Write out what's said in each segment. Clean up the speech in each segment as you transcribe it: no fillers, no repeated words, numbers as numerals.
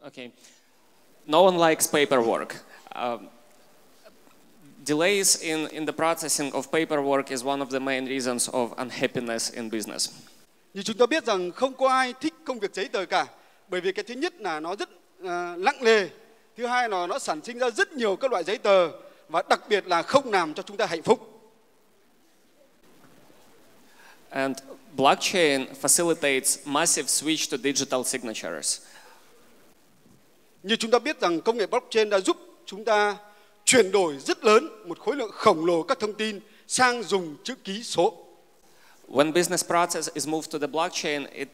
Okay. No one likes paperwork. Delays in the processing of paperwork is one of the main reasons of unhappiness in business. Như chúng ta biết rằng không có ai thích công việc giấy tờ cả, bởi vì cái thứ nhất là nó rất nặng nề, thứ hai là nó sản sinh ra rất nhiều các loại giấy tờ và đặc biệt là không làm cho chúng ta hạnh phúc. And blockchain facilitates massive switch to digital signatures. Như chúng ta biết rằng công nghệ blockchain đã giúp chúng ta chuyển đổi rất lớn một khối lượng khổng lồ các thông tin sang dùng chữ ký số. When business process is moved to the blockchain, it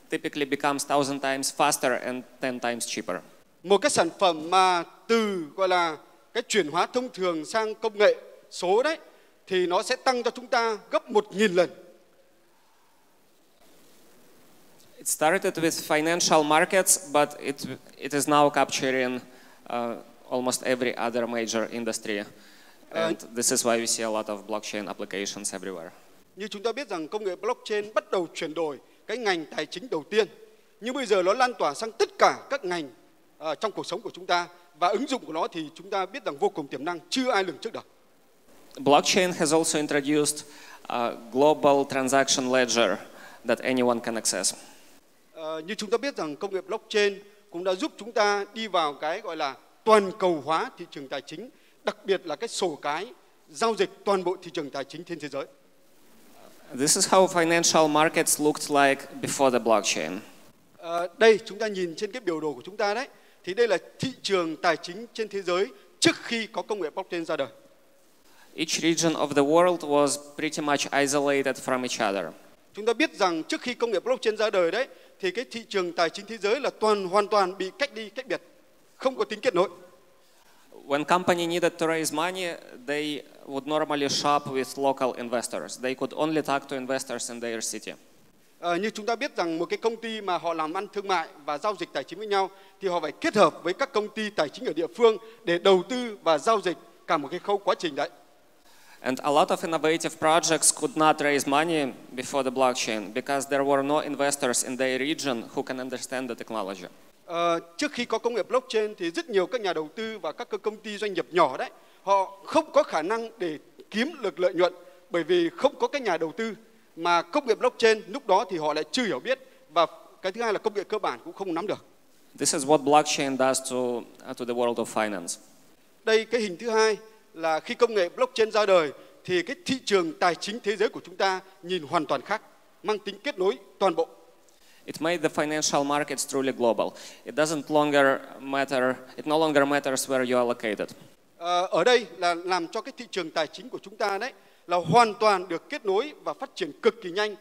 typically becomes 1,000 times faster and 10 times cheaper. Một cái sản phẩm mà từ gọi là cái chuyển hóa thông thường sang công nghệ số đấy thì nó sẽ tăng cho chúng ta gấp 1.000 lần. It started with financial markets, but it is now capturing almost every other major industry. And this is why we see a lot of blockchain applications everywhere. Như chúng ta biết rằng công nghệ blockchain bắt đầu chuyển đổi cái ngành tài chính đầu tiên, nhưng bây giờ nó lan tỏa sang tất cả các ngành trong cuộc sống của chúng ta, và ứng dụng của nó thì chúng ta biết rằng vô cùng tiềm năng, chưa ai lường trước được. Blockchain has also introduced a global transaction ledger that anyone can access. Như chúng ta biết rằng công nghệ blockchain cũng đã giúp chúng ta đi vào cái gọi là toàn cầu hóa thị trường tài chính, đặc biệt là cái sổ cái giao dịch toàn bộ thị trường tài chính trên thế giới. This is how financial markets looked like before the blockchain. Đây chúng ta nhìn trên cái biểu đồ của chúng ta đấy, thì đây là thị trường tài chính trên thế giới trước khi có công nghệ blockchain ra đời. Each region of the world was pretty much isolated from each other. Chúng ta biết rằng trước khi công nghệ blockchain ra đời đấy, thì cái thị trường tài chính thế giới là hoàn toàn bị cách biệt, không có tính kết nối. When company needed to raise money, they would normally shop with local investors. They could only talk to investors in their city. Như chúng ta biết rằng một cái công ty mà họ làm ăn thương mại và giao dịch tài chính với nhau thì họ phải kết hợp với các công ty tài chính ở địa phương để đầu tư và giao dịch cả một cái khâu quá trình đấy. And a lot of innovative projects could not raise money before the blockchain because there were no investors in their region who can understand the technology. Trước khi có công nghệ blockchain thì rất nhiều các nhà đầu tư và các công ty doanh nghiệp nhỏ đấy, họ không có khả năng để kiếm được lợi nhuận bởi vì không có các nhà đầu tư, mà công nghệ blockchain lúc đó thì họ lại chưa hiểu biết, và cái thứ hai là công nghệ cơ bản cũng không nắm được. This is what blockchain does to the world of finance. Đây cái hình thứ hai là khi công nghệ blockchain ra đời thì cái thị trường tài chính thế giới của chúng ta nhìn hoàn toàn khác, mang tính kết nối toàn bộ. It made the financial markets truly global. It no longer matters where you are located. Ở đây là làm cho cái thị trường tài chính của chúng ta đấy là hoàn toàn được kết nối và phát triển cực kỳ nhanh.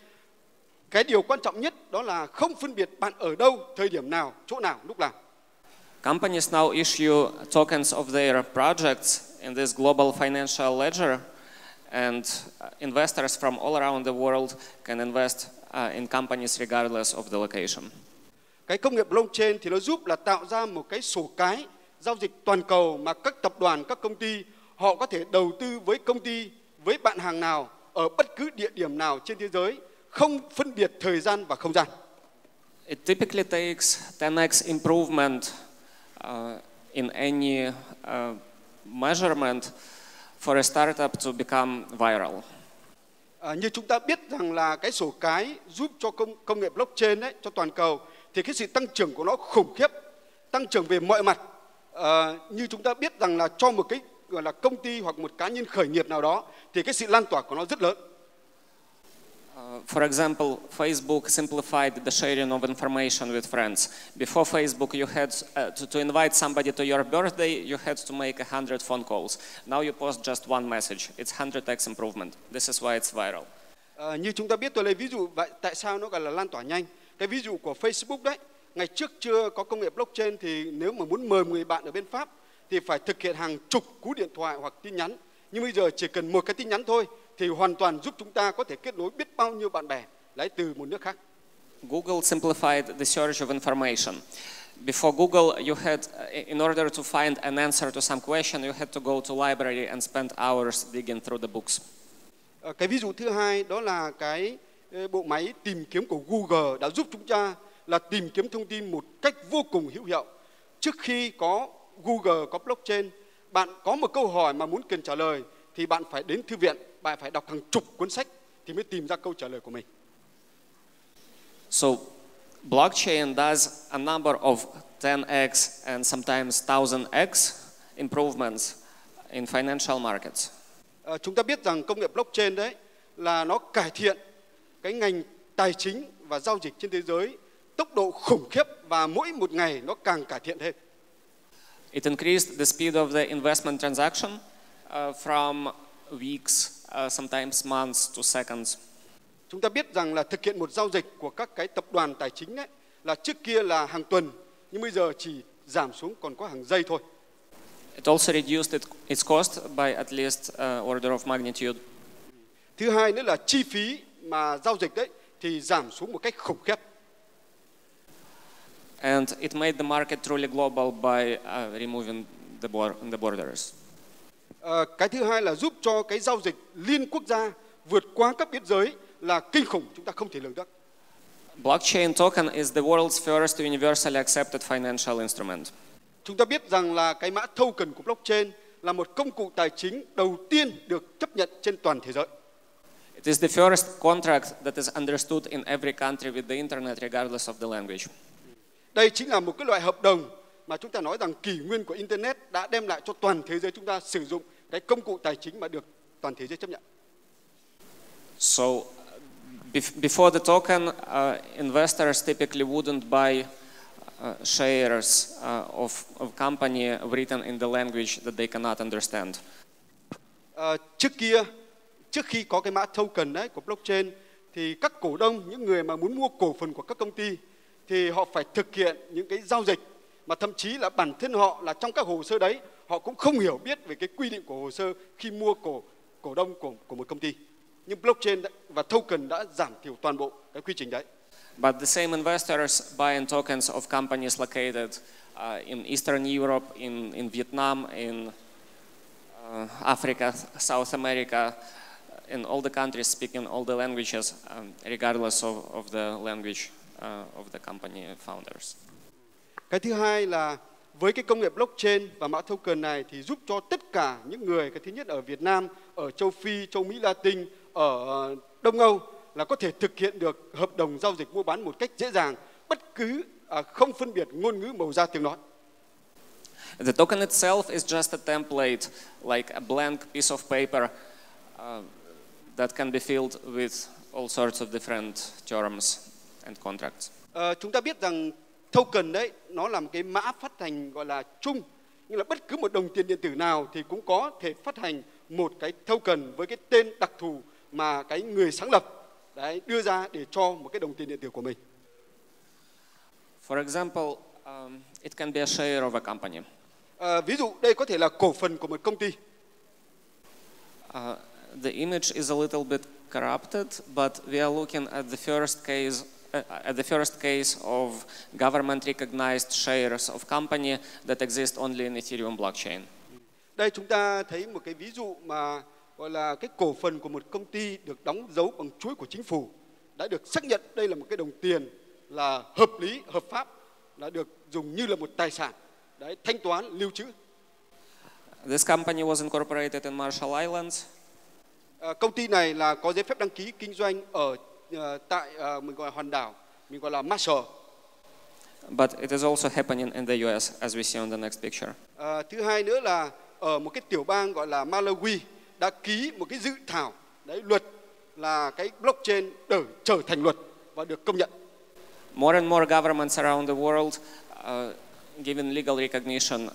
Cái điều quan trọng nhất đó là không phân biệt bạn ở đâu, thời điểm nào, chỗ nào, lúc nào. Companies now issue tokens of their projects in this global financial ledger, and investors from all around the world can invest in companies regardless of the location. Cái công nghệ blockchain thì nó giúp là tạo ra một cái sổ cái giao dịch toàn cầu mà các tập đoàn, các công ty họ có thể đầu tư với công ty, với bạn hàng nào ở bất cứ địa điểm nào trên thế giới, không phân biệt thời gian và không gian. It typically takes 10x improvement in any measurement for a startup to become viral. Như chúng ta biết rằng là cái sổ cái giúp cho công nghệ blockchain đấy, cho toàn cầu, thì cái sự tăng trưởng của nó khủng khiếp, tăng trưởng về mọi mặt. Như chúng ta biết rằng là cho một cái gọi là công ty hoặc một cá nhân khởi nghiệp nào đó thì cái sự lan tỏa của nó rất lớn. For example, Facebook simplified the sharing of information with friends. Before Facebook, you had to invite somebody to your birthday, you had to make 100 phone calls. Now you post just one message. It's 100x improvement. This is why it's viral. Như chúng ta biết, tôi lấy ví dụ vậy, tại sao nó gọi là lan tỏa nhanh? Cái ví dụ của Facebook đấy, ngày trước chưa có công nghệ blockchain thì nếu mà muốn mời người bạn ở bên Pháp thì phải thực hiện hàng chục cú điện thoại hoặc tin nhắn. Nhưng bây giờ chỉ cần một cái tin nhắn thôi thì hoàn toàn giúp chúng ta có thể kết nối biết bao nhiêu bạn bè lấy từ một nước khác. Google simplified the search of information. Before Google, you had, in order to find an answer to some question, you had to go to library and spend hours digging through the books. Cái ví dụ thứ hai đó là cái bộ máy tìm kiếm của Google đã giúp chúng ta là tìm kiếm thông tin một cách vô cùng hữu hiệu. trước khi có Google, có blockchain, bạn có một câu hỏi mà muốn cần trả lời thì bạn phải đến thư viện, bạn phải đọc hàng chục cuốn sách thì mới tìm ra câu trả lời của mình. So blockchain does a number of 10x and sometimes 1000x improvements in financial markets. Chúng ta biết rằng công nghệ blockchain đấy là nó cải thiện cái ngành tài chính và giao dịch trên thế giới tốc độ khủng khiếp và mỗi một ngày nó càng cải thiện thêm. It increased the speed of the investment transaction from weeks, sometimes months to seconds. Chúng ta biết rằng là thực hiện một giao dịch của các cái tập đoàn tài chính ấy, là trước kia là hàng tuần, nhưng bây giờ chỉ giảm xuống còn có hàng giây thôi. It also reduced its cost by at least order of magnitude. Thứ hai nữa là chi phí mà giao dịch đấy thì giảm xuống một cách khủng khiếp. And it made the market truly global by removing the borders. Cái thứ hai là giúp cho cái giao dịch liên quốc gia vượt qua các biên giới là kinh khủng, chúng ta không thể lường được. Blockchain token is the world's first universally accepted financial instrument. Chúng ta biết rằng là cái mã token của blockchain là một công cụ tài chính đầu tiên được chấp nhận trên toàn thế giới. It is the first contract that is understood in every country with the internet regardless of the language. Đây chính là một cái loại hợp đồng mà chúng ta nói rằng kỷ nguyên của internet đã đem lại cho toàn thế giới chúng ta sử dụng cái công cụ tài chính mà được toàn thế giới chấp nhận. So before the token, investors typically wouldn't buy shares of company written in the language that they cannot understand. Trước khi có cái mã token đấy của blockchain thì các cổ đông, những người mà muốn mua cổ phần của các công ty thì họ phải thực hiện những cái giao dịch mà thậm chí là bản thân họ là trong các hồ sơ đấy họ cũng không hiểu biết về cái quy định của hồ sơ khi mua cổ đông của một công ty. Nhưng blockchain và token đã giảm thiểu toàn bộ cái quy trình đấy. But the same investors buy in tokens of companies located in Eastern Europe, in Vietnam, in Africa, South America, in all the countries speaking all the languages, regardless of the language of the company founders. Cái thứ hai là với cái công nghệ blockchain và mã token này thì giúp cho tất cả những người, cái thứ nhất ở Việt Nam, ở châu Phi, châu Mỹ Latin, ở Đông Âu là có thể thực hiện được hợp đồng giao dịch mua bán một cách dễ dàng, bất cứ không phân biệt ngôn ngữ, màu da, tiếng nói. The token itself is just a template, like a blank piece of paper that can be filled with all sorts of different terms and contracts. Chúng ta biết rằng token đấy nó là một cái mã phát hành gọi là chung, nhưng là bất cứ một đồng tiền điện tử nào thì cũng có thể phát hành một cái token với cái tên đặc thù mà cái người sáng lập đấy đưa ra để cho một cái đồng tiền điện tử của mình. For example, it can be a share of a company. Ví dụ đây có thể là cổ phần của một công ty. The image is a little bit corrupted, but we are looking at the first case of government recognized shares of company that exist only in Ethereum blockchain. Đây chúng ta thấy một cái ví dụ mà gọi là cái cổ phần của một công ty được đóng dấu bằng chuỗi của chính phủ, đã được xác nhận đây là một cái đồng tiền là hợp lý, hợp pháp, đã được dùng như là một tài sản, đấy, thanh toán, lưu trữ. This company was incorporated in Marshall Islands. Công ty này là có giấy phép đăng ký kinh doanh ở tại mình gọi là hòn đảo, mình gọi là Marshall. But it is also happening in the US, as we see on the next picture. Thứ hai nữa là ở một cái tiểu bang gọi là Malawi đã ký một cái dự thảo đấy luật là cái blockchain trở thành luật và được công nhận. More and more governments around the world giving legal recognition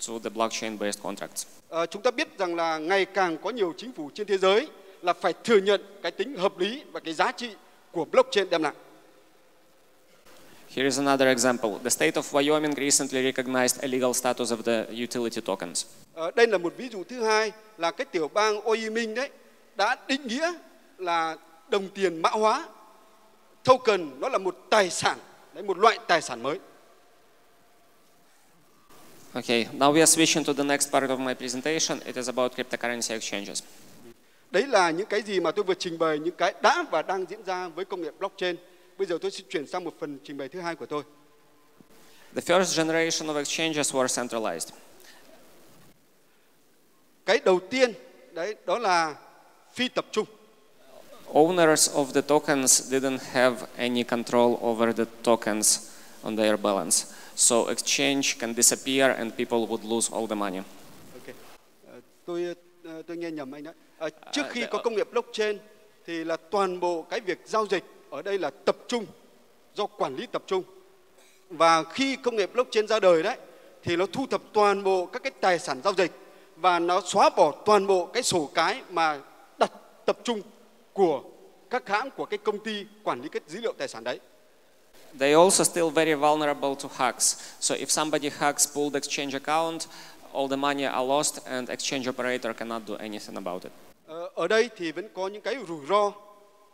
to the blockchain-based contracts. Chúng ta biết rằng là ngày càng có nhiều chính phủ trên thế giới là phải thừa nhận cái tính hợp lý và cái giá trị của blockchain đem lại. Here is another example. The state of Wyoming recently recognized a legal status of the utility tokens. Đây là một ví dụ thứ hai là cái tiểu bang Wyoming đấy đã định nghĩa là đồng tiền mã hóa, token nó là một tài sản, đấy, một loại tài sản mới. Okay, now we are switching to the next part of my presentation. It is about cryptocurrency exchanges. Đấy là những cái gì mà tôi vừa trình bày, những cái đã và đang diễn ra với công nghệ blockchain. Bây giờ tôi sẽ chuyển sang một phần trình bày thứ hai của tôi. The first generation of exchanges were centralized. Cái đầu tiên đấy đó là phi tập trung. Owners of the tokens didn't have any control over the tokens on their balance. So exchange can disappear and people would lose all the money. Okay. Tôi nghe nhầm anh đấy. Trước khi có công nghệ blockchain thì là toàn bộ cái việc giao dịch ở đây là tập trung, do quản lý tập trung. Và khi công nghệ blockchain ra đời đấy thì nó thu thập toàn bộ các cái tài sản giao dịch và nó xóa bỏ toàn bộ cái sổ cái mà đặt tập trung của các hãng, của cái công ty quản lý cái dữ liệu tài sản đấy. They also still very vulnerable to hacks. So if somebody hacks pooled exchange account, all the money are lost and exchange operator cannot do anything about it. Ở đây thì vẫn có những cái rủi ro,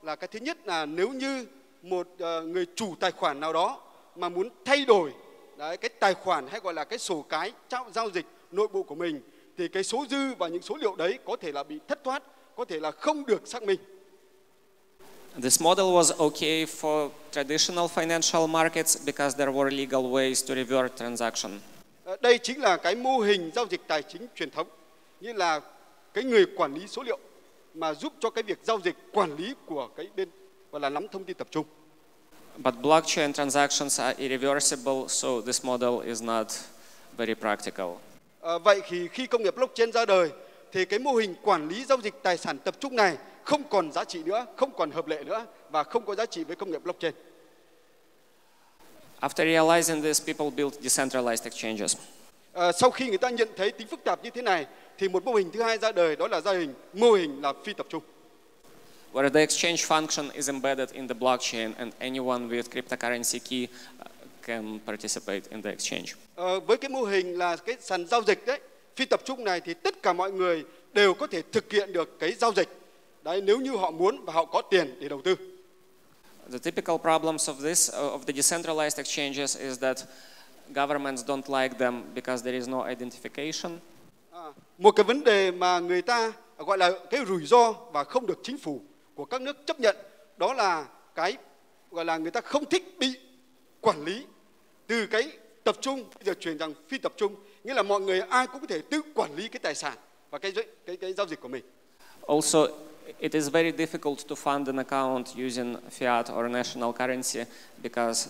là cái thứ nhất là nếu như một người chủ tài khoản nào đó mà muốn thay đổi đấy, cái tài khoản hay gọi là cái sổ cái giao dịch nội bộ của mình, thì cái số dư và những số liệu đấy có thể là bị thất thoát, có thể là không được xác minh. This model was okay for traditional financial markets because there were legal ways to revert transaction. Đây chính là cái mô hình giao dịch tài chính truyền thống, như là cái người quản lý số liệu mà giúp cho cái việc giao dịch quản lý của cái bên gọi là nắm thông tin tập trung. But blockchain transactions are irreversible, so this model is not very practical. Vậy thì khi công nghệ blockchain ra đời thì cái mô hình quản lý giao dịch tài sản tập trung này không còn giá trị nữa, không còn hợp lệ nữa và không có giá trị với công nghệ blockchain. After realizing this, people built decentralized exchanges. Sau khi người ta nhận thấy tính phức tạp như thế này thì một mô hình thứ hai ra đời, đó là mô hình là phi tập trung. Where the exchange function is embedded in the blockchain and anyone with cryptocurrency key can participate in the exchange. Với cái mô hình là cái sàn giao dịch đấy, phi tập trung này thì tất cả mọi người đều có thể thực hiện được cái giao dịch đấy nếu như họ muốn và họ có tiền để đầu tư. The typical problems of the decentralized exchanges is that governments don't like them because there is no identification. Một cái vấn đề mà người ta gọi là cái rủi ro và không được chính phủ của các nước chấp nhận, đó là cái gọi là người ta không thích bị quản lý từ cái tập trung bây giờ chuyển sang phi tập trung, nghĩa là mọi người ai cũng có thể tự quản lý cái tài sản và cái giao dịch của mình. Also, it is very difficult to fund an account using fiat or national currency because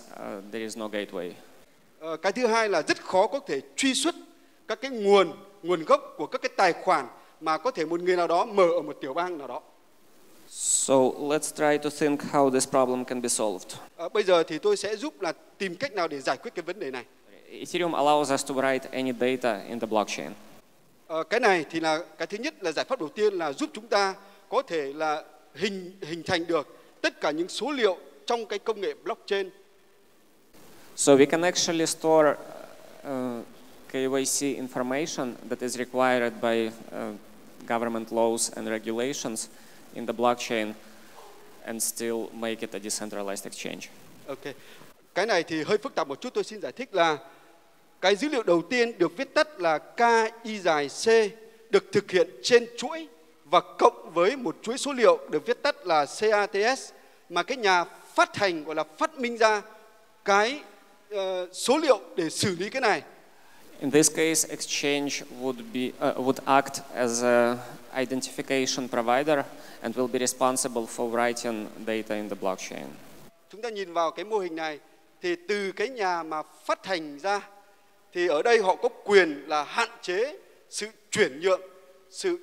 there is no gateway. Cái thứ hai là rất khó có thể truy xuất các cái nguồn gốc của các cái tài khoản mà có thể một người nào đó mở ở một tiểu bang nào đó. So let's try to think how this problem can be solved. Bây giờ thì tôi sẽ giúp là tìm cách nào để giải quyết cái vấn đề này. Ethereum allows us to write any data in the blockchain. Cái này thì là cái thứ nhất, là giải pháp đầu tiên là giúp chúng ta có thể là hình thành được tất cả những số liệu trong cái công nghệ blockchain. So we can actually store KYC information that is required by government laws and regulations in the blockchain and still make it a decentralized exchange. Okay. Cái này thì hơi phức tạp một chút, tôi xin giải thích là cái dữ liệu đầu tiên được viết tắt là KI_C được thực hiện trên chuỗi và cộng với một chuỗi số liệu được viết tắt là CATS mà cái nhà phát hành gọi là phát minh ra cái số liệu để xử lý cái này. In this case, exchange would act as a identification provider and will be responsible for writing data in the blockchain. Chúng ta nhìn vào cái mô hình này thì từ cái nhà mà phát hành ra thì ở đây họ có quyền là hạn chế sự chuyển nhượng, sự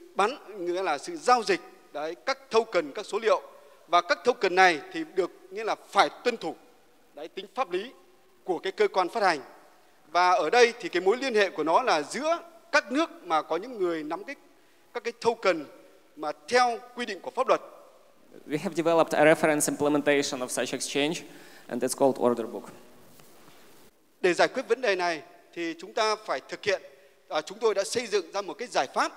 nghĩa là sự giao dịch đấy, các token, các số liệu, và các token này thì được nghĩa là phải tuân thủ đấy tính pháp lý của cái cơ quan phát hành. Và ở đây thì cái mối liên hệ của nó là giữa các nước mà có những người nắm các cái token mà theo quy định của pháp luật. We have developed a reference implementation of such exchange and it's called Orderbook. Để giải quyết vấn đề này thì chúng ta phải thực hiện, chúng tôi đã xây dựng ra một cái giải pháp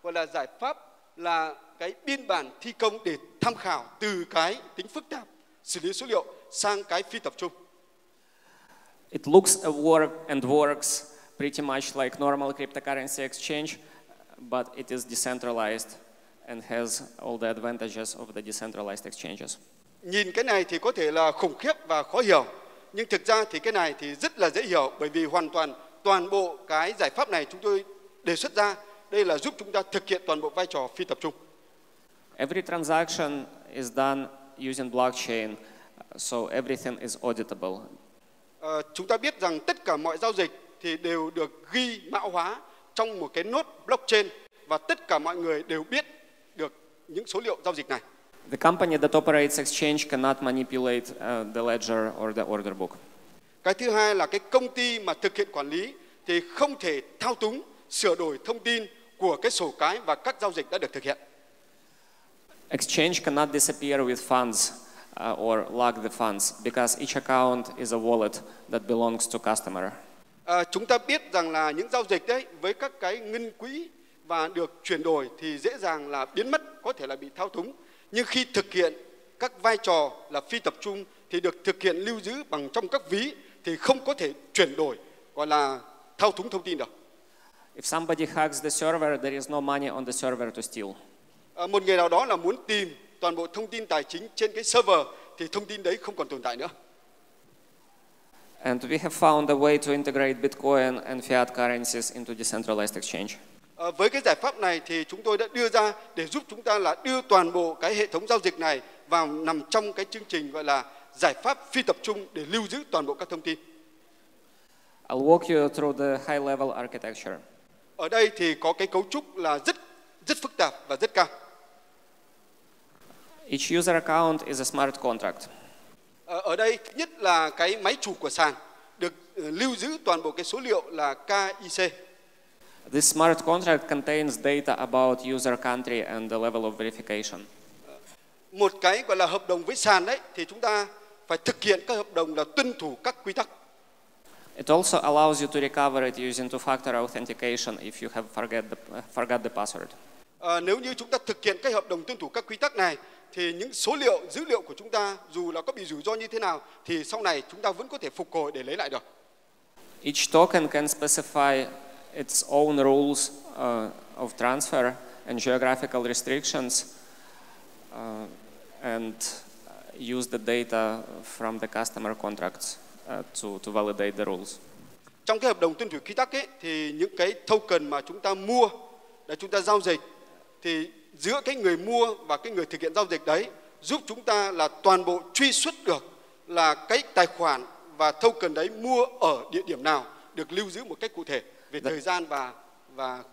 gọi là giải pháp là cái biên bản thi công để tham khảo từ cái tính phức tạp xử lý số liệu sang cái phi tập trung. It looks and works pretty much like normal cryptocurrency exchange, but it is decentralized and has all the advantages of the decentralized exchanges. Nhìn cái này thì có thể là khủng khiếp và khó hiểu, Nhưng thực ra thì cái này thì rất là dễ hiểu, bởi vì hoàn toàn bộ cái giải pháp này chúng tôi đề xuất ra đây là giúp chúng ta thực hiện toàn bộ vai trò phi tập trung. Every transaction is done using blockchain, so everything is auditable. Chúng ta biết rằng tất cả mọi giao dịch thì đều được ghi mã hóa trong một cái nốt blockchain và tất cả mọi người đều biết được những số liệu giao dịch này. The company that operates exchange cannot manipulate the ledger or the order book. Cái thứ hai là cái công ty mà thực hiện quản lý thì không thể thao túng, sửa đổi thông tin của cái sổ cái và các giao dịch đã được thực hiện. Exchange cannot disappear with funds or lock the funds because each account is a wallet that belongs to customer. Chúng ta biết rằng là những giao dịch đấy với các cái ngân quỹ và được chuyển đổi thì dễ dàng là biến mất, có thể là bị thao túng. Nhưng khi thực hiện các vai trò là phi tập trung thì được thực hiện lưu giữ bằng trong các ví thì không có thể chuyển đổi, gọi là thao túng thông tin được. If somebody hacks the server, there is no money on the server to steal. Một người nào đó là muốn tìm toàn bộ thông tin tài chính trên cái server thì thông tin đấy không còn tồn tại nữa. And we have found a way to integrate Bitcoin and fiat currencies into decentralized exchange. Với cái giải pháp này thì chúng tôi đã đưa ra để giúp chúng ta là đưa toàn bộ cái hệ thống giao dịch này vào nằm trong cái chương trình gọi là giải pháp phi tập trung để lưu giữ toàn bộ các thông tin. I'll walk you through the high-level architecture. Ở đây thì có cái cấu trúc là rất phức tạp và rất cao. Each user account is a smart contract. Ở đây thứ nhất là cái máy chủ của sàn được lưu giữ toàn bộ cái số liệu là KIC. This smart contract contains data about user country and the level of verification. Một cái gọi là hợp đồng với sàn đấy thì chúng ta phải thực hiện các hợp đồng là tuân thủ các quy tắc. It also allows you to recover it using two-factor authentication if you have forgot the password. Nếu như chúng ta thực hiện các hợp đồng tuân thủ các quy tắc này thì những số liệu, dữ liệu của chúng ta dù là có bị rủi ro như thế nào thì sau này chúng ta vẫn có thể phục hồi để lấy lại được. Each token can specify its own rules of transfer and geographical restrictions and use the data from the customer contracts to validate the rules. Trong cái hợp đồng tuân thủ quy tắc ấy, thì những cái token mà chúng ta mua để chúng ta giao dịch thì giữa cái người mua và cái người thực hiện giao dịch đấy giúp chúng ta là toàn bộ truy xuất được là cái tài khoản và token đấy mua ở địa điểm nào, được lưu giữ một cách cụ thể về thời gian và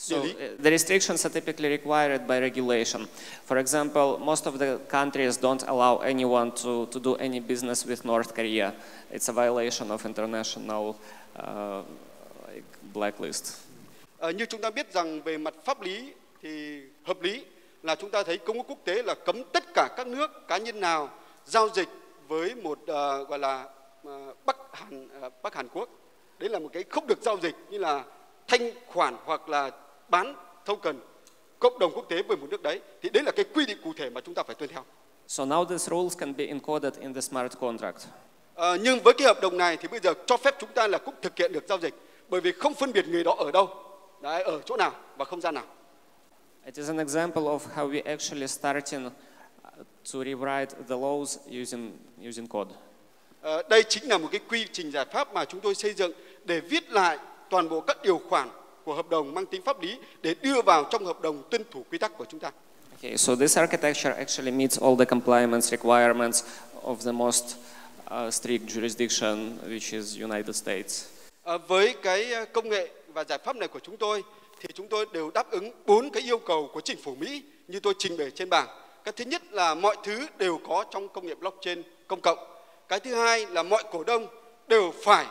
địa lý. The restrictions are typically required by regulation. For example, most of the countries don't allow anyone to do any business with North Korea. It's a violation of international blacklist. Như chúng ta biết rằng về mặt pháp lý thì hợp lý là chúng ta thấy công ước quốc tế là cấm tất cả các nước cá nhân nào giao dịch với một gọi là Bắc Hàn Quốc. Đấy là một cái không được giao dịch như là thanh khoản hoặc là bán token cộng đồng quốc tế với một nước đấy. Thì đấy là cái quy định cụ thể mà chúng ta phải tuân theo. So now these rules can be encoded in the smart contract. Nhưng với cái hợp đồng này thì bây giờ cho phép chúng ta là cũng thực hiện được giao dịch, bởi vì không phân biệt người đó ở đâu, đấy, ở chỗ nào và không gian nào. It is an example of how we actually starting to rewrite the laws using code. Đây chính là một cái quy trình giải pháp mà chúng tôi xây dựng để viết lại toàn bộ các điều khoản của hợp đồng mang tính pháp lý để đưa vào trong hợp đồng tuân thủ quy tắc của chúng ta. Okay, so this architecture actually meets all the compliance requirements of the most strict jurisdiction, which is United States. Với cái công nghệ và giải pháp này của chúng tôi thì chúng tôi đều đáp ứng 4 cái yêu cầu của chính phủ Mỹ như tôi trình bày trên bảng. Cái thứ nhất là mọi thứ đều có trong công nghệ blockchain công cộng. Cái thứ hai là mọi cổ đông đều phải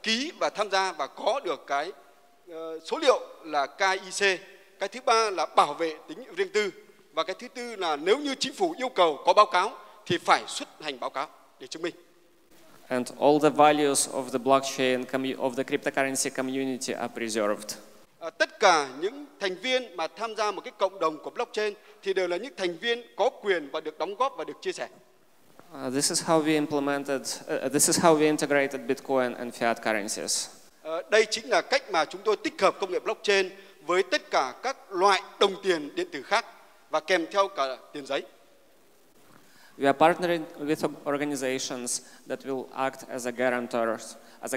ký và tham gia và có được cái số liệu là KIC. Cái thứ ba là bảo vệ tính riêng tư. Và cái thứ tư là nếu như chính phủ yêu cầu có báo cáo thì phải xuất hành báo cáo để chứng minh. And all the values of the blockchain, of the cryptocurrency community are preserved. Tất cả những thành viên mà tham gia một cái cộng đồng của blockchain thì đều là những thành viên có quyền và được đóng góp và được chia sẻ. This is how we integrated Bitcoin and fiat currencies. Đây chính là cách mà chúng tôi tích hợp công nghệ blockchain với tất cả các loại đồng tiền điện tử khác và kèm theo cả tiền giấy. We are partnering with organizations that will act as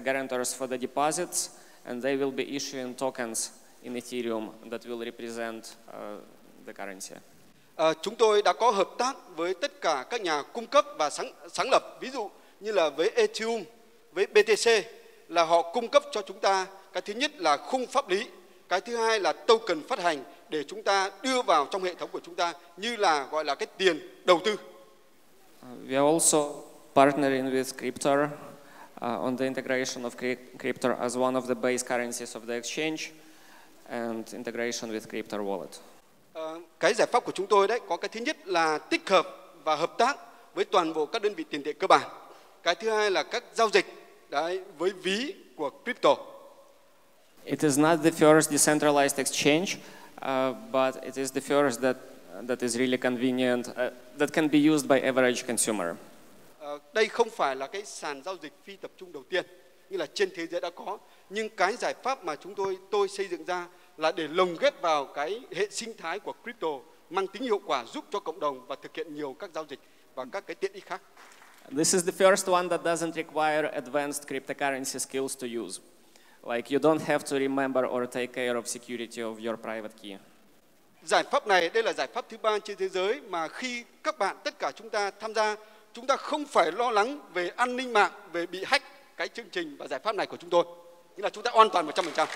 guarantors for the deposits, and they will be issuing tokens in Ethereum that will represent the currency. Chúng tôi đã có hợp tác với tất cả các nhà cung cấp và sáng lập, ví dụ như là với Ethereum, với BTC, là họ cung cấp cho chúng ta cái thứ nhất là khung pháp lý, cái thứ hai là token phát hành để chúng ta đưa vào trong hệ thống của chúng ta như là gọi là cái tiền đầu tư. We are also partnering with Cryptaur on the integration of Cryptaur as one of the base currencies of the exchange and integration with Cryptaur wallet. Cái giải pháp của chúng tôi đấy có cái thứ nhất là tích hợp và hợp tác với toàn bộ các đơn vị tiền tệ cơ bản. Cái thứ hai là các giao dịch đấy với ví của Cryptaur. It is not the first decentralized exchange, but it is the first that is really convenient, that can be used by average consumer. Đây không phải là cái sàn giao dịch phi tập trung đầu tiên như là trên thế giới đã có, nhưng cái giải pháp mà tôi xây dựng ra là để lồng ghép vào cái hệ sinh thái của Cryptaur mang tính hiệu quả giúp cho cộng đồng và thực hiện nhiều các giao dịch và các cái tiện ích khác. This is the first one that doesn't require advanced cryptocurrency skills to use. Like you don't have to remember or take care of security of your private key. Giải pháp này, đây là giải pháp thứ 3 trên thế giới mà khi các bạn, tất cả chúng ta tham gia, chúng ta không phải lo lắng về an ninh mạng, về bị hack cái chương trình và giải pháp này của chúng tôi. Nghĩa là chúng ta an toàn 100%.